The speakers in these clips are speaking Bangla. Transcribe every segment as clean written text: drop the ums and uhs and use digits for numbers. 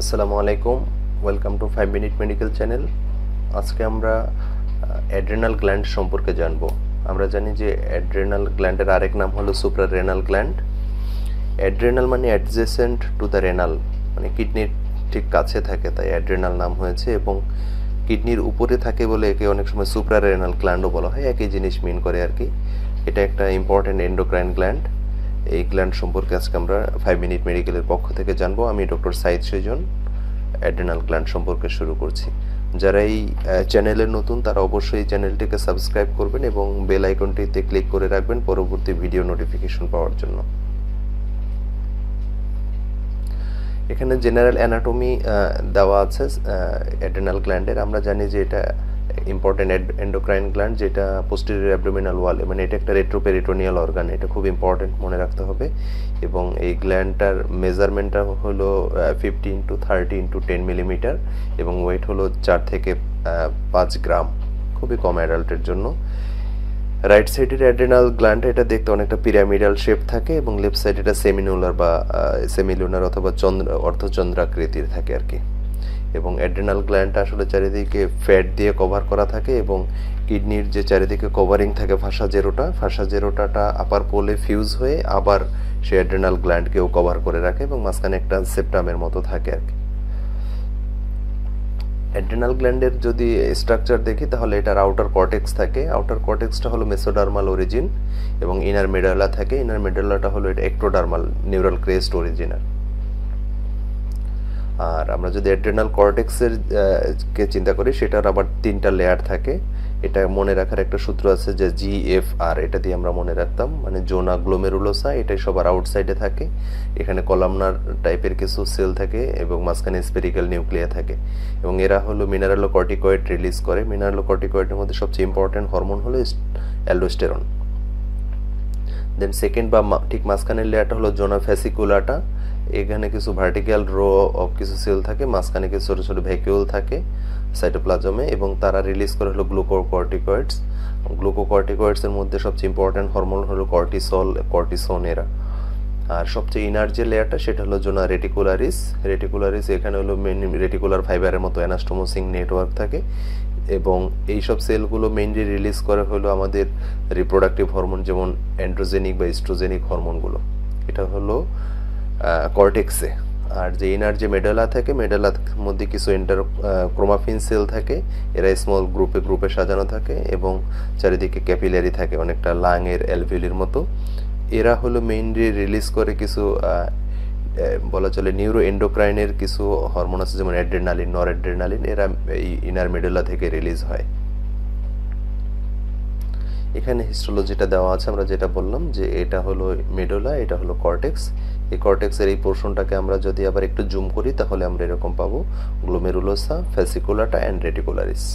আসসালামু আলাইকুম, welcome to 5 minute medical channel. আজকে আমরা অ্যাড্রেনাল গ্ল্যান্ড সম্পর্কে জানব। আমরা জানি যে অ্যাড্রেনাল গ্ল্যান্ডের আরেক নাম হলো সুপ্রারেনাল গ্ল্যান্ড। অ্যাড্রেনাল মানে অ্যাডজেসেন্ট টু দ্য রেনাল, মানে কিডনির ঠিক কাছে থাকে, তাই অ্যাড্রেনাল নাম হয়েছে। এবং কিডনির উপরে থাকে বলে একে অনেক সময় সুপ্রারেনাল গ্ল্যান্ডও বলা হয়, একই জিনিস মিন করে আর কি। এটা একটা ইম্পর্টেন্ট এন্ডোক্রাইন গ্ল্যান্ড। এই গ্ল্যান্ড সম্পর্কে আজকে আমরা 5 মিনিট মেডিকেলের পক্ষ থেকে জানবো। আমি doctor Saeed Sujan adrenal gland সম্পর্কে শুরু করছি। যারা এই চ্যানেলে নতুন তারা অবশ্যই চ্যানেলটিকে সাবস্ক্রাইব করবেন এবং বেল আইকনটিতে ক্লিক করে রাখবেন পরবর্তী ভিডিও নোটিফিকেশন পাওয়ার জন্য। এখানে জেনারেল অ্যানাটমি দেওয়া আছে অ্যাড্রেনাল গ্ল্যান্ডের। আমরা জানি যে এটা ইম্পর্টেন্ট এন্ডোক্রাইন গ্ল্যান্ড, যেটা পোস্টেরিয়র অ্যাবডোমিনাল ওয়ালে, মানে এটা একটা রেট্রোপেরিটোনিয়াল অর্গান, এটা খুব ইম্পর্টেন্ট, মনে রাখতে হবে। এবং এই গ্ল্যান্ডটার মেজারমেন্টটা হলো 15 to 30 into 10 মিলিমিটার এবং ওয়েট হলো 4 থেকে 5 গ্রাম, খুবই কম অ্যাডাল্টের জন্য। রাইট সাইডের অ্যাড্রেনাল গ্ল্যান্ড এটা দেখতে অনেকটা পিরামিডাল শেপ থাকে এবং লেফট সাইড এটা সেমিনুলার বা সেমিলুনার অথবা অর্ধচন্দ্রাকৃতির থাকে আর কি। এবং অ্যাড্রেনাল গ্ল্যান্ডটা আসলে চারিদিকে ফ্যাট দিয়ে কভার করা থাকে এবং কিডনির যে চারিদিকে কভারিং থাকে ফাঁসা জেরোটাটা আপার পোলে ফিউজ হয়ে আবার সে অ্যাড্রেনাল গ্ল্যান্ডকেও কভার করে রাখে এবং মাঝখানে একটা সেপ্টামের মতো থাকে আর কি। অ্যাড্রেনাল গ্ল্যান্ডের যদি স্ট্রাকচার দেখি তাহলে এটার আউটার কর্টেক্স থাকে। আউটার কর্টেক্সটা হলো মেসোডার্মাল অরিজিন এবং ইনার মেডালা থাকে। ইনার মেডালাটা হলো এটা এক্টোডার্মাল নিউরাল ক্রেস্ট অরিজিনার। আর আমরা যদি অ্যাড্রেনাল কর্টেক্সের কে চিন্তা করি, সেটার আবার 3টা লেয়ার থাকে। এটা মনে রাখার একটা সূত্র আছে যে GFR, এটা দিয়ে আমরা মনে রাখতাম, মানে জোনা গ্লোমেরুলোসা, এটাই সবার আউটসাইডে থাকে। এখানে কলামনার টাইপের কিছু সেল থাকে এবং মাঝখানে স্পেরিক্যাল নিউক্লিয়া থাকে এবং এরা হলো মিনারেলোকর্টিকয়েড রিলিজ করে। মিনারেলোকর্টিকয়েডের মধ্যে সবচেয়ে ইম্পর্টেন্ট হরমোন হলো অ্যালডোস্টেরন। দেন সেকেন্ড বা ঠিক মাঝখানের লেয়ারটা হলো জোনা ফ্যাসিকুলাটা। এখানে কিছু ভার্টিক্যাল রো অফ কিছু সেল থাকে, মাঝখানে কিছু ছোট ছোট ভ্যাকিউল থাকে সাইটোপ্লাজমে এবং তারা রিলিজ করে হলো গ্লুকোকর্টিকয়েডস। গ্লুকোকর্টিকয়েডসের মধ্যে সবচেয়ে ইম্পর্টেন্ট হরমোন হলো কর্টিসন এরা। আর সবচেয়ে ইনার যে লেয়ারটা সেটা হলো জোনা রেটিকুলারিস। এখানে হলো মেইন রেটিকুলার ফাইবারের মতো অ্যানাস্টোমোসিং নেটওয়ার্ক থাকে এবং এইসব সেলগুলো মেইনলি রিলিজ করে হলো আমাদের রিপ্রোডাক্টিভ হরমোন, যেমন অ্যান্ড্রোজেনিক বা ইস্ট্রোজেনিক হরমোনগুলো। এটা হলো কর্টেক্সে। আর যে ইনার যে মেডালা থাকে, মেডালার মধ্যে কিছু ক্রোমাফিন সেল থাকে, এরা স্মল গ্রুপে সাজানো থাকে এবং চারিদিকে ক্যাপিলারি থাকে, অনেকটা লাংয়ের অ্যালভিউলির মতো। এরা হলো মেইনলি রিলিজ করে কিছু বলা চলে নিউরো এন্ডোক্রাইনের কিছু হরমোন আছে, যেমন অ্যাড্রেনালিন, নরঅ্যাড্রেনালিন, এরা এই ইনার মেডুলা থেকে রিলিজ হয়। এখানে হিস্টোলজিটা দেওয়া আছে, আমরা যেটা বললাম যে এটা হলো মেডুলা, এটা হলো কর্টেক্স। এই কর্টেক্সের এই পোর্শনটাকে আমরা যদি আবার একটু জুম করি তাহলে আমরা এরকম পাবো গ্লোমেরুলোসা, ফ্যাসিকুলাটা অ্যান্ড রেটিকুলারিস।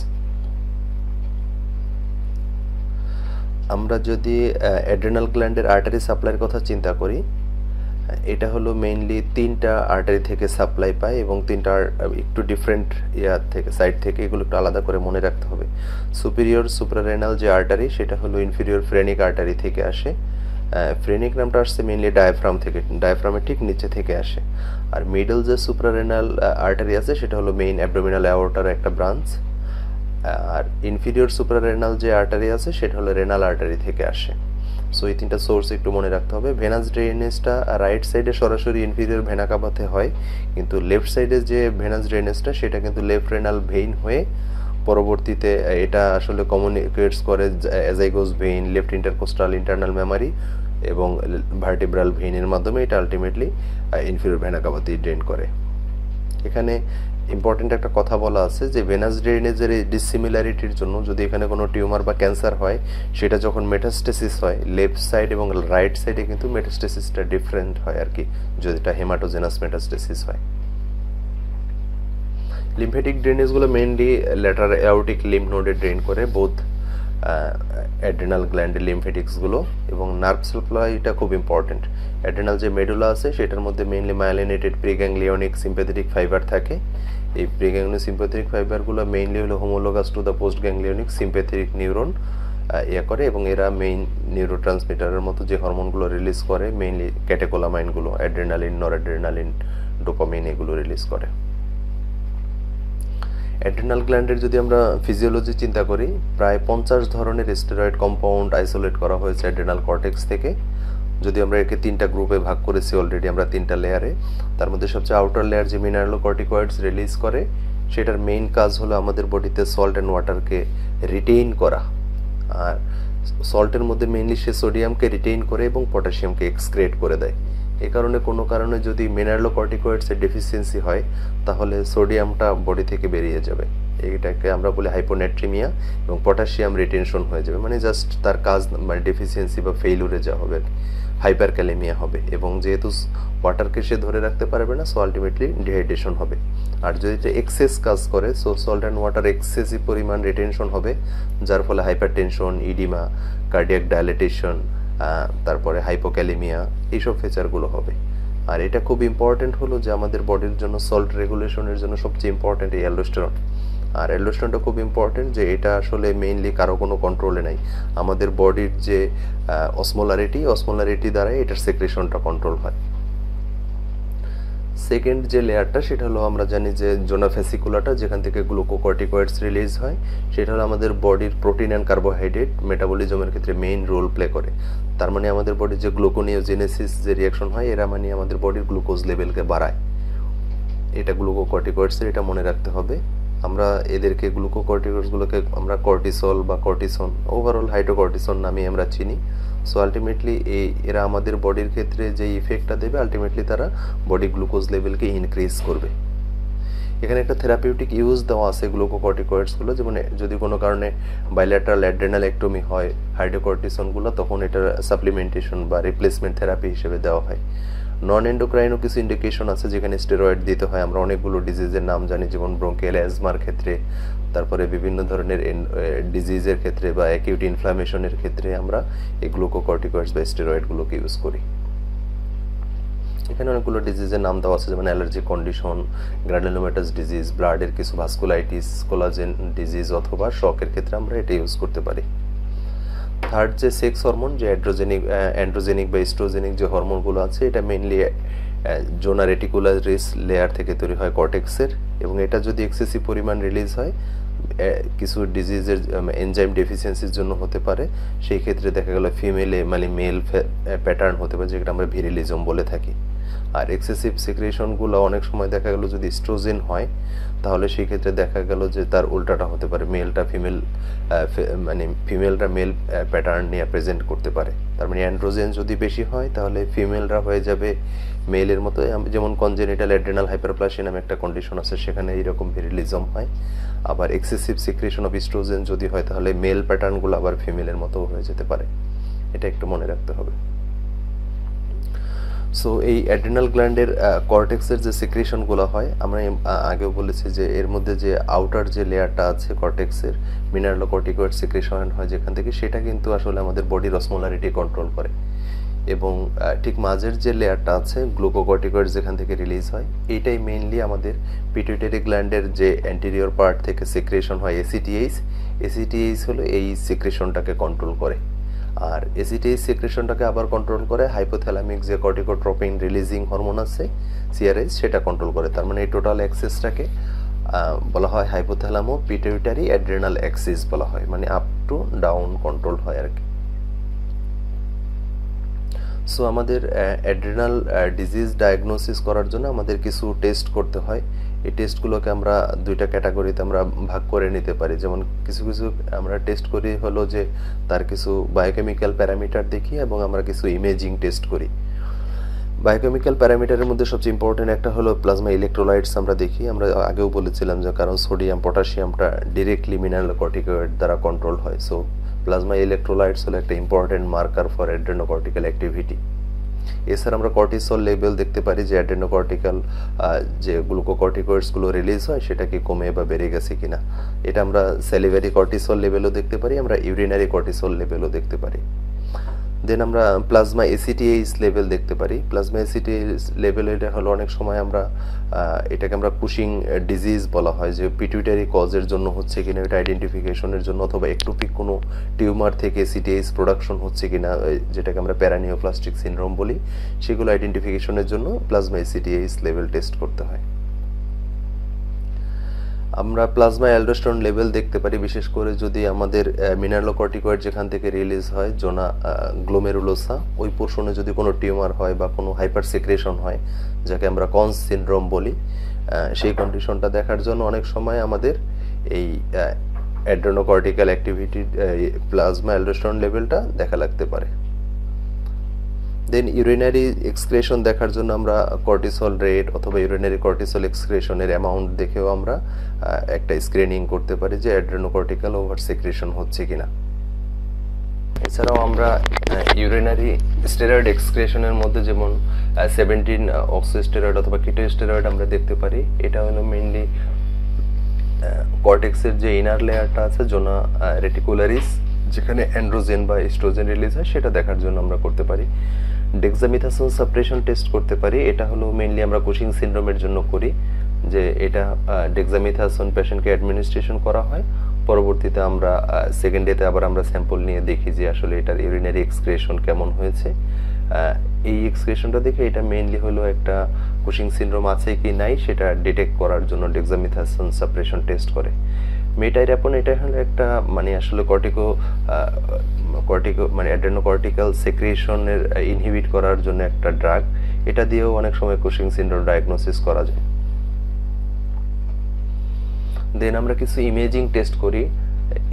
আমরা যদি অ্যাড্রেনাল গ্ল্যান্ডের আর্টারি সাপ্লাইয়ের কথা চিন্তা করি, এটা হলো মেইনলি 3টা আর্টারি থেকে সাপ্লাই পায় এবং 3টা একটু ডিফারেন্ট থেকে সাইড থেকে, এগুলো একটু আলাদা করে মনে রাখতে হবে। সুপিরিয়র সুপ্রারেনাল যে আর্টারি সেটা হলো ইনফিরিয়র ফ্রেনিক আর্টারি থেকে আসে। ফ্রেনিক নামটা আসছে মেইনলি ডায়াফ্রাম থেকে, ডায়াফ্রামের ঠিক নিচে থেকে আসে। আর মিডল যে সুপ্রারেনাল আর্টারি আছে সেটা হলো মেইন অ্যাবডোমিনাল অ্যাওর্টার একটা ব্রাঞ্চ। আর ইনফিরিয়র সুপ্রারেনাল যে আর্টারি আছে সেটা হলো রেনাল আর্টারি থেকে আসে। সো এই 3টা সোর্স একটু মনে রাখতে হবে। ভেনাস ড্রেনেজটা রাইট সাইডে সরাসরি ইনফিরিয়র ভেনা কাভাতে হয়, কিন্তু লেফট সাইডে যে ভেনাস ড্রেনেজটা সেটা কিন্তু লেফট রেনাল ভেইন হয়ে পরবর্তীতে এটা আসলে কমিউনিকেটস করে azygos vein, left intercostal internal mammary এবং ভার্টিব্রাল ভেইনের মাধ্যমে এটা আলটিমেটলি ইনফিরিয়র ভেনা কাভাতেই ড্রেন করে। এখানে ইম্পর্টেন্ট একটা কথা বলা আছে যে ভেনাস ড্রেনেজের এই ডিসিমিলারিটির জন্য যদি এখানে কোনো টিউমার বা ক্যান্সার হয়, সেটা যখন মেটাস্টেসিস হয় লেফট সাইড এবং রাইট সাইডে কিন্তু মেটাস্টেসিসটা ডিফারেন্ট হয় আর কি, যদি এটা হেমাটোজেনাস মেটাস্টেসিস হয়। লিম্ফেটিক ড্রেনেজগুলো মেইনলি ল্যাটারাল অ্যাওর্টিক লিম্ফ নোডে ড্রেন করে বোথ অ্যাড্রেনাল গ্ল্যান্ডের লিম্ফেটিক্সগুলো। এবং নার্ভ সাপ্লাইটা খুব ইম্পর্টেন্ট। অ্যাড্রেনাল যে মেডুলা আছে সেটার মধ্যে mainly myelinated preganglionic sympathetic fibre থাকে। এই প্রিগ্যাংলিওনিক সিম্প্যাথেটিক ফাইবারগুলো মেইনলি হলো homologous to the post ganglionic sympathetic neuron করে এবং এরা মেইন নিউরোট্রান্সমিটারের মতো যে হরমোনগুলো রিলিজ করে, মেইনলি ক্যাটেকোলামাইনগুলো, অ্যাড্রেনালিন, নরঅ্যাড্রেনালিন, ডোপামিন, এগুলো রিলিজ করে। অ্যাড্রিনাল গ্ল্যান্ডের যদি আমরা ফিজিওলজি চিন্তা করি, প্রায় 50 ধরনের স্টেরয়েড কম্পাউন্ড আইসোলেট করা হয়েছে অ্যাড্রিনাল কর্টেক্স থেকে। যদি আমরা একে 3টা গ্রুপে ভাগ করেছি অলরেডি আমরা 3টা লেয়ারে, তার মধ্যে সবচেয়ে আউটার লেয়ার যে মিনারেলোকর্টিকয়েডস রিলিজ করে, সেটার মেইন কাজ হলো আমাদের বডিতে সল্ট অ্যান্ড ওয়াটারকে রিটেইন করা। আর সল্টের মধ্যে মেইনলি সে সোডিয়ামকে রিটেইন করে এবং পটাশিয়ামকে এক্সক্রেট করে দেয়। এই কারণে কোনো কারণে যদি মিনারেলোকর্টিকয়েডসের ডেফিসিয়েন্সি হয়, তাহলে সোডিয়ামটা বডি থেকে বেরিয়ে যাবে, এটাকে আমরা বলি হাইপোনেট্রিমিয়া, এবং পটাশিয়াম রিটেনশন হয়ে যাবে, মানে জাস্ট তার কাজ মানে ডেফিসিয়েন্সি বা ফেইলুরে যা হবে, হাইপারক্যালেমিয়া হবে। এবং যেহেতু ওয়াটারকে সে ধরে রাখতে পারবে না, সো আলটিমেটলি ডিহাইড্রেশন হবে। আর যদি এটা এক্সেস কাজ করে, so salt and water excessive পরিমাণ রিটেনশন হবে, যার ফলে হাইপারটেনশন, ইডিমা, কার্ডিয়াক ডায়ালিটেশন, তারপরে হাইপোক্যালেমিয়া, এইসব ফিচারগুলো হবে। আর এটা খুব ইম্পর্টেন্ট হলো যে আমাদের বডির জন্য সল্ট রেগুলেশনের জন্য সবচেয়ে ইম্পর্টেন্ট এই অ্যালডোস্টেরন। আর অ্যালডোস্টেরনটা খুব ইম্পর্টেন্ট যে এটা আসলে মেইনলি কারো কোনো কন্ট্রোলে নাই, আমাদের বডির যে অসমোলারিটি দ্বারাই এটার সেক্রেশনটা কন্ট্রোল হয়। সেকেন্ড যে লেয়ারটা, সেটা হলো আমরা জানি যে জোনা ফ্যাসিকুলাটা, যেখান থেকে গ্লুকোকর্টিকয়েডস রিলিজ হয়, সেটা হলো আমাদের বডির প্রোটিন অ্যান্ড কার্বোহাইড্রেট মেটাবলিজমের ক্ষেত্রে মেইন রোল প্লে করে। তার মানে আমাদের বডির যে গ্লুকোনিওজেনেসিস যে রিয়াকশন হয়, এরা মানে আমাদের বডির গ্লুকোজ লেভেলকে বাড়ায়। এটা গ্লুকোকর্টিকয়েডসের, এটা মনে রাখতে হবে। আমরা এদেরকে গ্লুকোকর্টিকয়েডসগুলোকে আমরা কর্টিসল বা কর্টিসন, ওভারঅল হাইড্রোকর্টিসন নামে আমরা চিনি। সো আলটিমেটলি এরা আমাদের বডির ক্ষেত্রে যে ইফেক্টটা দেবে, আলটিমেটলি তারা বডি গ্লুকোজ লেভেলকে ইনক্রিজ করবে। এখানে একটা থেরাপিউটিক ইউজ দেওয়া আছে গ্লুকোকর্টিকয়েডসগুলো, যেমন যদি কোনো কারণে বাইল্যাটারাল অ্যাড্রেনালেক্টমি হয় হাইড্রোকর্টিসনগুলো, তখন এটার সাপ্লিমেন্টেশন বা রিপ্লেসমেন্ট থেরাপি হিসেবে দেওয়া হয়। নন এন্ডোক্রাইনও কিছু ইন্ডিকেশন আছে যেখানে স্টেরয়েড দিতে হয়। আমরা অনেকগুলো ডিজিজের নাম জানি, যেমন ব্রঙ্কিয়াল অ্যাজমার ক্ষেত্রে, তারপরে বিভিন্ন ধরনের ডিজিজের ক্ষেত্রে বা অ্যাকিউট ইনফ্লামেশনের ক্ষেত্রে আমরা এই গ্লুকোকর্টিকয়েডস বা স্টেরয়েডগুলোকে ইউজ করি। এখানে অনেকগুলো ডিজিজের নাম দেওয়া আছে, যেমন অ্যালার্জি কন্ডিশন, গ্রানুলোমাটাস ডিজিজ, ব্লাডের কিছু ভাস্কুলাইটিস, কোলাজেন ডিজিজ, অথবা শকের ক্ষেত্রে আমরা এটা ইউজ করতে পারি। থার্ড যে সেক্স হরমোন, যে অ্যান্ড্রোজেনিক বা এস্ট্রোজেনিক যে হরমোনগুলো আছে, এটা মেইনলি জোনা রেটিকুলারিস লেয়ার থেকে তৈরি হয় কর্টেক্সের, এবং এটা যদি এক্সেসিভ পরিমাণ রিলিজ হয়, কিছু ডিজিজের এনজাইম ডেফিসিয়েন্সির জন্য হতে পারে, সেই ক্ষেত্রে দেখা গেল ফিমেলে মানে মেল প্যাটার্ন হতে পারে, যেটা আমরা ভিরিলিজম বলে থাকি। আর এক্সেসিভ সিক্রেশনগুলো অনেক সময় দেখা গেল যদি এস্ট্রোজেন হয়, তাহলে সেই ক্ষেত্রে দেখা গেল যে তার উল্টাটা হতে পারে, মেলটা ফিমেল মানে ফিমেলরা মেল প্যাটার্ন নিয়ে প্রেজেন্ট করতে পারে। তার মানে অ্যান্ড্রোজেন যদি বেশি হয়, তাহলে ফিমেলরা হয়ে যাবে মেলের মতো, যেমন কনজেনিটাল অ্যাড্রেনাল হাইপারপ্লাসিয়া নামে একটা কন্ডিশন আছে, সেখানে এইরকম ভিরিলিজম হয়। আবার এক্সেসিভ সিক্রেশন অফ এস্ট্রোজেন যদি হয়, তাহলে মেল প্যাটার্নগুলো আবার ফিমেলের মতো হয়ে যেতে পারে। এটা একটু মনে রাখতে হবে। সো এই অ্যাড্রিনাল গ্ল্যান্ডের কর্টেক্সের যে সিক্রেশনগুলো হয়, আমরা আগেও বলেছি যে এর মধ্যে যে আউটার যে লেয়ারটা আছে কর্টেক্সের, মিনারেলোকর্টিকয়েড সিক্রেশন হয় যেখান থেকে, সেটা কিন্তু আসলে আমাদের বডির অসমোলারিটি কন্ট্রোল করে। এবং ঠিক মাঝের যে লেয়ারটা আছে গ্লুকোকর্টিকয়েড যেখান থেকে রিলিজ হয়, এইটাই মেইনলি আমাদের পিটুইটারি গ্ল্যান্ডের যে অ্যান্টেরিয়র পার্ট থেকে সিক্রেশন হয় এসিটিএইচ হলো এই সিক্রেশনটাকে কন্ট্রোল করে। আর এসিটিএইচ সিক্রেশনটাকে আবার কন্ট্রোল করে হাইপোথ্যালামিক যে কর্টিকোট্রপিন রিলিজিং হরমোন আছে সিআরএইচ, সেটা কন্ট্রোল করে। তার মানে এই টোটাল অ্যাক্সেসটাকে বলা হয় হাইপোথ্যালামো পিটুইটারি অ্যাড্রেনাল অ্যাক্সিস বলা হয়, মানে আপ টু ডাউন কন্ট্রোল হয় আর কি। সো আমাদের অ্যাড্রেনাল ডিজিজ ডায়াগনোসিস করার জন্য আমাদের কিছু টেস্ট করতে হয়। এই টেস্টগুলোকে আমরা দুইটা ক্যাটাগরিতে আমরা ভাগ করে নিতে পারি। যেমন কিছু আমরা টেস্ট করি হলো যে তার কিছু বায়োকেমিক্যাল প্যারামিটার দেখি, এবং আমরা কিছু ইমেজিং টেস্ট করি। বায়োকেমিক্যাল প্যারামিটারের মধ্যে সবচেয়ে ইম্পর্টেন্ট একটা হলো প্লাজমা ইলেকট্রোলাইটস আমরা দেখি। আমরা আগেও বলেছিলাম যে কারণ সোডিয়াম পটাশিয়ামটা ডিরেক্টলি মিনারেলোকর্টিকয়েড দ্বারা কন্ট্রোল হয়। সো প্লাজমা ইলেকট্রোলাইটস হলো একটা ইম্পর্টেন্ট মার্কার ফর অ্যাড্রেনোকর্টিক্যাল অ্যাক্টিভিটি। এছাড়া আমরা কর্টিসল লেভেল দেখতে পারি যে অ্যাড্রেনোকর্টিক্যাল যে গ্লুকোকর্টিকয়েডসগুলো রিলিজ হয় সেটা কি কমে বা বেড়ে গেছে কিনা, এটা আমরা সেলিভারি কর্টিসল লেভেলও দেখতে পারি, আমরা ইউরিনারি কর্টিসল লেভেলও দেখতে পারি। দেন আমরা প্লাজমা এসিটিএইচ লেভেল দেখতে পারি। প্লাজমা এসিটিএইচ লেভেল এটা হলো অনেক সময় আমরা এটাকে আমরা কুশিং ডিজিজ বলা হয়, যে পিটুইটারি কজের জন্য হচ্ছে কিনা এটা আইডেন্টিফিকেশনের জন্য, অথবা একটোপিক কোনো টিউমার থেকে এসিটিএইচ প্রোডাকশন হচ্ছে কিনা, যেটাকে আমরা প্যারানিওপ্লাস্টিক সিনড্রোম বলি, সেগুলো আইডেন্টিফিকেশনের জন্য প্লাজমা এসিটিএইচ লেভেল টেস্ট করতে হয়। আমরা প্লাজমা অ্যালডোস্টেরন লেভেল দেখতে পারি বিশেষ করে যদি আমাদের মিনারেলোকর্টিকয়েড যেখান থেকে রিলিজ হয় জোনা গ্লোমেরুলোসা ওই পোর্শনে যদি কোনো টিউমার হয় বা কোনো হাইপার সিক্রেশন হয় যাকে আমরা কনস সিনড্রোম বলি, সেই কন্ডিশনটা দেখার জন্য অনেক সময় আমাদের এই অ্যাড্রেনোকর্টিক্যাল অ্যাক্টিভিটি প্লাজমা অ্যালডোস্টেরন লেভেলটা দেখা লাগতে পারে। দেন ইউরিনারি এক্সক্রেশন দেখার জন্য আমরা কর্টিসল রেট অথবা ইউরিনারি কর্টিসল এক্সক্রেশনের অ্যামাউন্ট দেখেও আমরা একটা স্ক্রিনিং করতে পারি যে অ্যাড্রেনোকর্টিক্যাল ওভার সিক্রেশন হচ্ছে কিনা। এছাড়াও আমরা ইউরিনারি স্টেরয়েড এক্সক্রেশনের মধ্যে যেমন 17 অক্সিস্টেরয়েড অথবা কিটোস্টেরয়েড আমরা দেখতে পারি। এটা হলো মেইনলি কর্টেক্সের যে ইনার লেয়ারটা আছে জোনা রেটিকুলারিস যেখানে অ্যান্ড্রোজেন বা এস্ট্রোজেন রিলিজ হয় সেটা দেখার জন্য আমরা করতে পারি। ডেক্সামিথাসোন সাপ্রেশন টেস্ট করতে পারি। এটা হলো মেইনলি আমরা কুশিং সিনড্রোমের জন্য করি, যে এটা ডেক্সামিথাসোন পেশেন্টকে অ্যাডমিনিস্ট্রেশন করা হয়, পরবর্তীতে আমরা সেকেন্ড ডেতে আবার আমরা স্যাম্পল নিয়ে দেখি যে আসলে এটার ইউরিনারি এক্সক্রেশন কেমন হয়েছে। এই এক্সক্রেশনটা দেখে এটা মেইনলি হলো একটা কুশিং সিনড্রোম আছে কি নাই সেটা ডিটেক্ট করার জন্য ডেক্সামিথাসোন সাপ্রেশন টেস্ট করে। মেটাইরাপন এটা হলো একটা মানে আসলে কর্টিকো মানে অ্যাড্রেনোকর্টিক্যাল সেক্রেশনের ইনহিবিট করার জন্য একটা ড্রাগ। এটা দিয়েও অনেক সময় কুশিং সিনড্রোম ডায়াগনোসিস করা যায়। দেন আমরা কিছু ইমেজিং টেস্ট করি,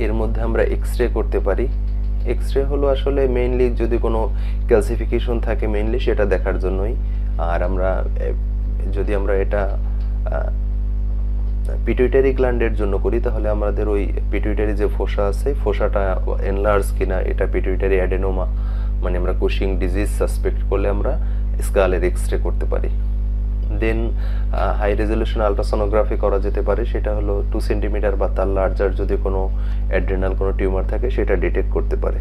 এর মধ্যে আমরা এক্সরে করতে পারি। এক্সরে হলো আসলে মেইনলি যদি কোনো ক্যালসিফিকেশন থাকে মেইনলি সেটা দেখার জন্যই। আর আমরা যদি আমরা এটা পিটুইটারি গ্ল্যান্ডের জন্য করি তাহলে আমাদের ওই পিটুইটারি যে ফোসা আছে ফোসাটা এনলার্জ কিনা, এটা পিটুইটারি অ্যাডেনোমা মানে আমরা কুশিং ডিজিজ সাসপেক্ট করলে আমরা স্কালের এক্সরে করতে পারি। দেন হাই রেজলিউশন আলট্রাসোনোগ্রাফি করা যেতে পারে, সেটা হলো 2 সেন্টিমিটার বা তার লার্জার যদি কোনো অ্যাড্রেনাল কোনো টিউমার থাকে সেটা ডিটেক্ট করতে পারে।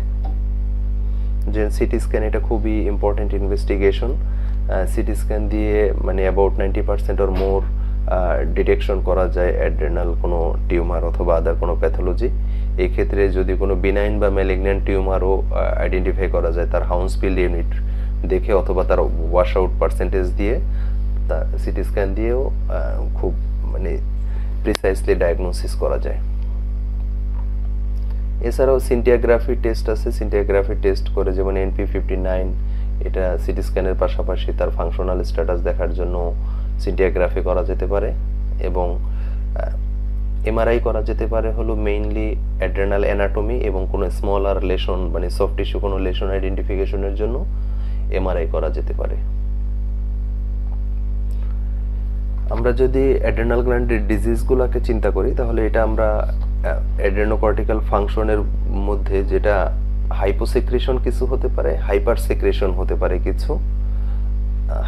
যে সিটি স্ক্যান এটা খুবই ইম্পর্টেন্ট ইনভেস্টিগেশন। সিটি স্ক্যান দিয়ে মানে অ্যাবাউট 90% অর মোর ডিটেকশন করা যায় অ্যাড্রেনাল কোনো টিউমার অথবা আদার কোনো প্যাথোলজি। এই ক্ষেত্রে যদি কোনো বিনাইন বা ম্যালিগন্যান্ট টিউমারও আইডেন্টিফাই করা যায় তার হাউন্সফিল্ড ইউনিট দেখে অথবা তার ওয়াশ আউট পার্সেন্টেজ দিয়ে, তা সিটি স্ক্যান দিয়েও খুব মানে প্রিসাইসলি ডায়াগনোসিস করা যায়। এছাড়াও সিনটিয়াগ্রাফি টেস্ট আছে, সিনটিয়াগ্রাফি টেস্ট করে যেমন NP59 এটা সিটি স্ক্যানের পাশাপাশি তার ফাংশনাল স্ট্যাটাস দেখার জন্য সিনটিয়াগ্রাফি করা যেতে পারে। এবং এমআরআই করা যেতে পারে হলো মেইনলি অ্যাড্রেনাল অ্যানাটমি এবং কোনো স্মলার লেশন মানে সফট টিস্যু কোনো লেশন আইডেন্টিফিকেশনের জন্য এমআরআই করা যেতে পারে। আমরা যদি অ্যাড্রেনাল গ্ল্যান্ডের ডিজিজগুলোকে চিন্তা করি তাহলে এটা আমরা অ্যাড্রেনোকর্টিক্যাল ফাংশনের মধ্যে যেটা হাইপোসেক্রেশন কিছু হতে পারে, হাইপার সেক্রেশন হতে পারে কিছু।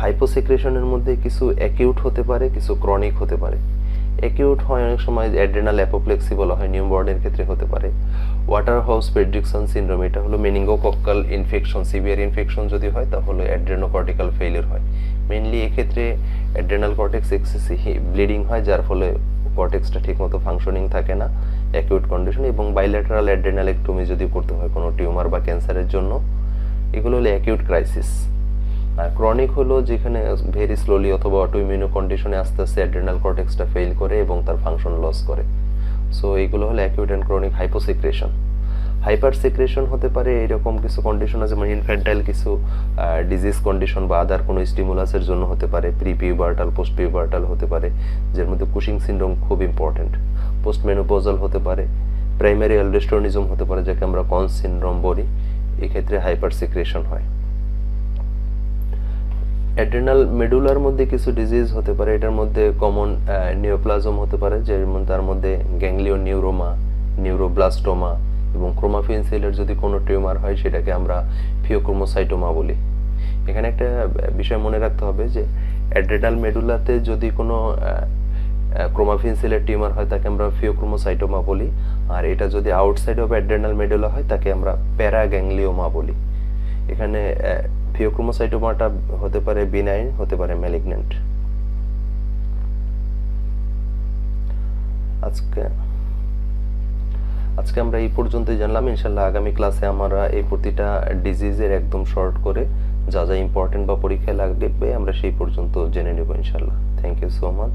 হাইপোসেক্রেশনের মধ্যে কিছু অ্যাকিউট হতে পারে, কিছু ক্রনিক হতে পারে। অ্যাকিউট হয় অনেক সময় অ্যাড্রেনাল অ্যাপোপ্লেক্সি বলা হয়, নিউবর্নের ক্ষেত্রে হতে পারে। ওয়াটার হাউস ফ্রেডরিকসন সিনড্রোম এটা হলো মেনিঙ্গোকক্কাল ইনফেকশন, সিভিয়ার ইনফেকশন যদি হয় তাহলে অ্যাড্রেনোকর্টিক্যাল ফেলিয়ার হয়। মেইনলি এক্ষেত্রে অ্যাড্রেনাল কর্টেক্স এক্সেসিভ ব্লিডিং হয় যার ফলে কর্টেক্সটা ঠিকমতো ফাংশনিং থাকে না, অ্যাকিউট কন্ডিশন। এবং বাইল্যাটারাল অ্যাড্রেনালেক্টমি যদি করতে হয় কোনো টিউমার বা ক্যান্সারের জন্য, এগুলো হলো অ্যাকিউট ক্রাইসিস। আর ক্রনিক হলো যেখানে ভেরি স্লোলি অথবা অটোইমিউনো কন্ডিশনে আস্তে আস্তে অ্যাড্রেনাল কর্টেক্সটা ফেল করে এবং তার ফাংশন লস করে। সো এইগুলো হলো acute and chronic hyposecretion. Hyper secretion হতে পারে এরকম কিছু কন্ডিশন আছে, যেমন ইনফ্যান্টাইল কিছু ডিজিজ কন্ডিশন বা আদার কোনো স্টিমুলাসের জন্য হতে পারে, প্রি পিউবার্টাল পোস্ট পিউবার্টাল হতে পারে, যার মধ্যে কুশিং সিনড্রোম খুব ইম্পর্টেন্ট। পোস্ট মেনোপজাল হতে পারে, প্রাইমারি অ্যালডোস্টেরনিজম হতে পারে যাকে আমরা কনস সিনড্রোম বলি, এক্ষেত্রে হাইপার সেক্রেশন হয়। অ্যাড্রেনাল মেডুলার মধ্যে কিছু ডিজিজ হতে পারে, এটার মধ্যে কমন নিওপ্লাজম হতে পারে, যেমন তার মধ্যে গ্যাংলিও নিউরোমা, নিউরোব্লাস্টোমা এবং ক্রোমাফিন সেলের যদি কোনো টিউমার হয় সেটাকে আমরা ফিওক্রোমোসাইটোমা বলি। এখানে একটা বিষয় মনে রাখতে হবে যে অ্যাড্রেনাল মেডুলাতে যদি কোনো ক্রোমাফিন সেলের টিউমার হয় তাকে আমরা ফিওক্রোমোসাইটোমা বলি, আর এটা যদি আউটসাইড অফ অ্যাড্রেনাল মেডুলা হয় তাকে আমরা প্যারাগ্যাংলিওমা বলি। এখানে ফিওক্রোমোসাইটোমাটা হতে পারে বিনাইন, হতে পারে ম্যালিগন্যান্ট। আজকে আমরা এই পর্যন্তই জানলাম। ইনশাআল্লাহ আগামী ক্লাসে আমরা এই প্রতিটা ডিজিজের একদম শর্ট করে যা যা ইম্পর্টেন্ট বা পরীক্ষায় লাগবে আমরা সেই পর্যন্ত জেনে নেব ইনশাআল্লাহ। Thank you so much.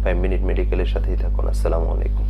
5 minute মেডিকেলের সাথেই থাকুন। আসসালামু আলাইকুম।